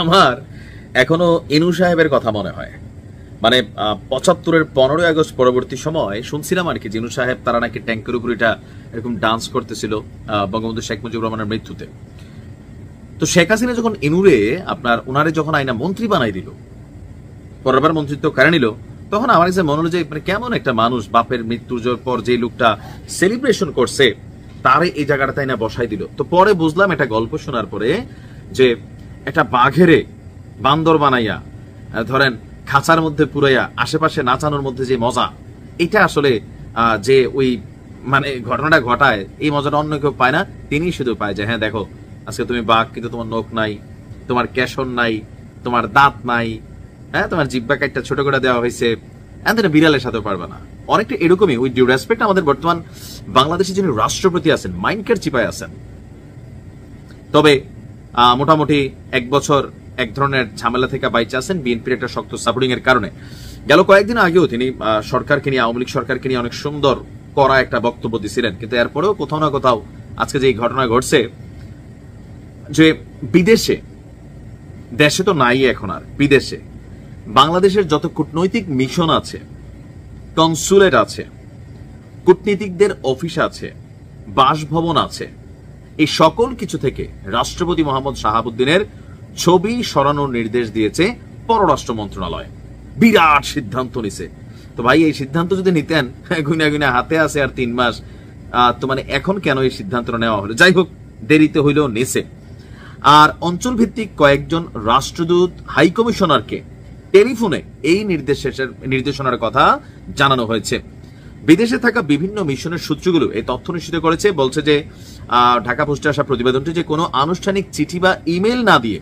আমার এখনো ইনু সাহেবের কথা মনে হয়। মানে ৭৫-এর ১৫ই আগস্ট পরবর্তী সময় শুনছিলাম আর কি, ইনু সাহেব তারা নাকি ট্যাঙ্কের উপর এটা এরকম ডান্স করতেছিল বঙ্গবন্ধু শেখ মুজিবুর রহমানের মৃত্যুতে। তো শেখ হাসিনা যখন ইনুরে ওনারে যখন আইনা মন্ত্রী বানাই দিল, পরেরবার মন্ত্রিত্ব কেড়ে নিল, তখন আমার কাছে মনে হলো যে মানে কেমন একটা মানুষ, বাপের মৃত্যুর পর যে লোকটা সেলিব্রেশন করছে তারে এই জায়গাটা তাই না বসাই দিল। তো পরে বুঝলাম একটা গল্প শোনার পরে যে একটা বাঘেরে বান্দর বানাইয়া ধরেন খাঁচার মধ্যে পুরাইয়া আশেপাশে নাচানোর মধ্যে যে মজা, এটা আসলে যে ওই মানে ঘটনাটা ঘটায় এই মজাটা অন্য কেউ পায় না, তিনি শুধু পায় যে হ্যাঁ দেখো আজকে তুমি বাঘ কিন্তু তোমার নখ নাই, তোমার কেশর নাই, তোমার দাঁত নাই, হ্যাঁ তোমার জিব্বা কাটটা ছোট করে দেওয়া হয়েছে, বিড়ালের সাথেও পারবে না। অনেকটা এরকমই উইথ ডিউ রেসপেক্ট আমাদের বর্তমান বাংলাদেশের যিনি রাষ্ট্রপতি আছেন মাইন্ডকের চিপায় আছেন। তবে মোটামুটি ১ বছর এক ধরনের ঝামেলা থেকে বাইচে আছেন বিএনপির একটা শক্ত সাপোর্টিং এর কারণে। গেল কয়েকদিন আগেও তিনি সরকারকে নিয়ে, আওয়ামী লীগ সরকারকে নিয়ে অনেক সুন্দর করা একটা বক্তব্য দিয়েছিলেন, কিন্তু এরপরেও কোথাও না কোথাও আজকে যে ঘটনা ঘটছে যে বিদেশে, দেশে তো নাই এখন আর, বিদেশে বাংলাদেশের যত কূটনৈতিক মিশন আছে, কনসুলেট আছে, কূটনীতিকদের অফিস আছে, বাসভবন আছে, এই সকল কিছু থেকে রাষ্ট্রপতি মোহাম্মদ শাহাবুদ্দিনের ছবি সরানোর নির্দেশ দিয়েছে পররাষ্ট্র মন্ত্রণালয়। বিরাট সিদ্ধান্ত নিছে। তো ভাই এই সিদ্ধান্ত যদি নিতেন, গুনা গুনা হাতে আছে আর ৩ মাস, তো মানে এখন কেন এই সিদ্ধান্ত নেওয়া হলো? যাই হোক, দেরিতে হইলেও নিছে। আর অঞ্চল ভিত্তিক কয়েকজন রাষ্ট্রদূত হাইকমিশনারকে টেলিফোনে এই নির্দেশনার কথা জানানো হয়েছে। বিদেশে থাকা বিভিন্ন মিশনের সূত্রগুলো এই তথ্য নিশ্চিত করেছে। বলছে যে ঢাকা পোস্টে আসা প্রতিবেদনটি যে কোনো আনুষ্ঠানিক চিঠি বা ইমেল না দিয়ে,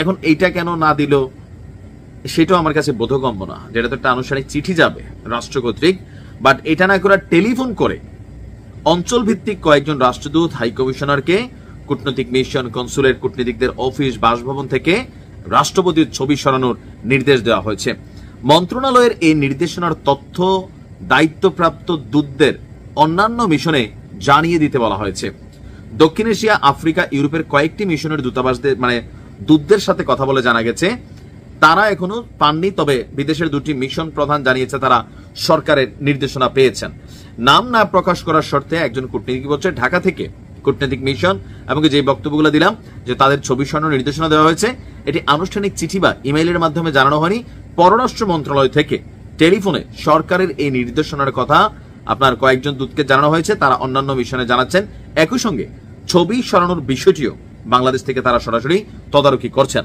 এখন এইটা কেন না দিল সেটাও আমার কাছে বোধগম্য না। যেটা তো একটা আনুষ্ঠানিক চিঠি যাবে রাষ্ট্র কর্তৃক, বাট এটা না করে টেলিফোন করে অঞ্চল ভিত্তিক কয়েকজন রাষ্ট্রদূত হাইকমিশনারকে কূটনৈতিক মিশন, কনসুলেট, কূটনীতিকদের অফিস, বাসভবন থেকে রাষ্ট্রপতির ছবি সরানোর নির্দেশ দেওয়া হয়েছে। মন্ত্রণালয়ের এই নির্দেশনার তথ্য দায়িত্বপ্রাপ্ত দূতদের অন্যান্য মিশনে জানিয়ে দিতে বলা হয়েছে। দক্ষিণ এশিয়া, আফ্রিকা, ইউরোপের কয়েকটি মিশনের দূতাবাসদের দূতদের সাথে কথা বলে জানা গেছে তারা এখনো পাননি, তবে বিদেশের 2টি মিশন প্রধান জানিয়েছে তারা সরকারের নির্দেশনা পেয়েছেন। নাম না প্রকাশ করার শর্তে একজন কূটনীতিক বলছে ঢাকা থেকে কূটনৈতিক মিশন এবং যে বক্তব্যগুলো দিলাম যে তাদের ছবি সরানোর নির্দেশনা দেওয়া হয়েছে, এটি আনুষ্ঠানিক চিঠি বা ইমেইলের মাধ্যমে জানানো হয়নি। পররাষ্ট্র মন্ত্রণালয় থেকে টেলিফোনে সরকারের এই নির্দেশনার কথা কয়েকজন দূতকে জানানো হয়েছে, তারা অন্যান্য মিশনে জানাচ্ছেন। একই সঙ্গে ছবি সরানোর বিষয়টিও বাংলাদেশ থেকে তারা সরাসরি তদারকি করছেন।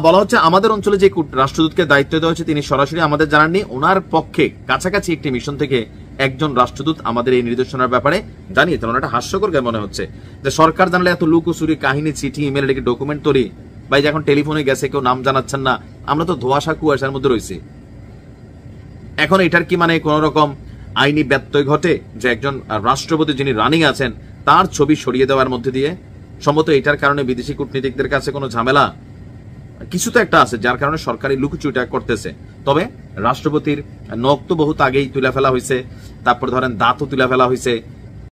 বলা হচ্ছে আমাদের অঞ্চলে যে রাষ্ট্রদূতকে দায়িত্ব দেওয়া হয়েছে তিনি সরাসরি আমাদের জানাননি, ওনার পক্ষে কাছাকাছি একটি মিশন থেকে একজন রাষ্ট্রদূত আমাদের এই নির্দেশনার ব্যাপারে জানিয়েছেন। ওনাটা হাস্যকর মনে হচ্ছে যে সরকার জানলে এত লুকোচুরি কাহিনী, চিঠি, ইমেল, এটাকে ডকুমেন্ট তৈরি, ভাই যখন টেলিফোনে গেছে কেউ নাম জানাচ্ছেন না, আমরা তো ধোঁয়াশা কুয়াশার মধ্যে রয়েছি। এখন এটার কি কোন রকম আইনি ব্যত্যয় ঘটে যে একজন রাষ্ট্রপতি যিনি রানিং আছেন তার ছবি সরিয়ে দেওয়ার মধ্যে দিয়ে? সম্ভবত এটার কারণে বিদেশি কূটনীতিকদের কাছে কোনো ঝামেলা কিছু তো একটা আছে, যার কারণে সরকারি লুকোচুরিটা করতেছে। তবে রাষ্ট্রপতির নখ তো বহুত আগেই তুলে ফেলা হয়েছে, তারপর ধরেন দাঁতও তুলে ফেলা হয়েছে,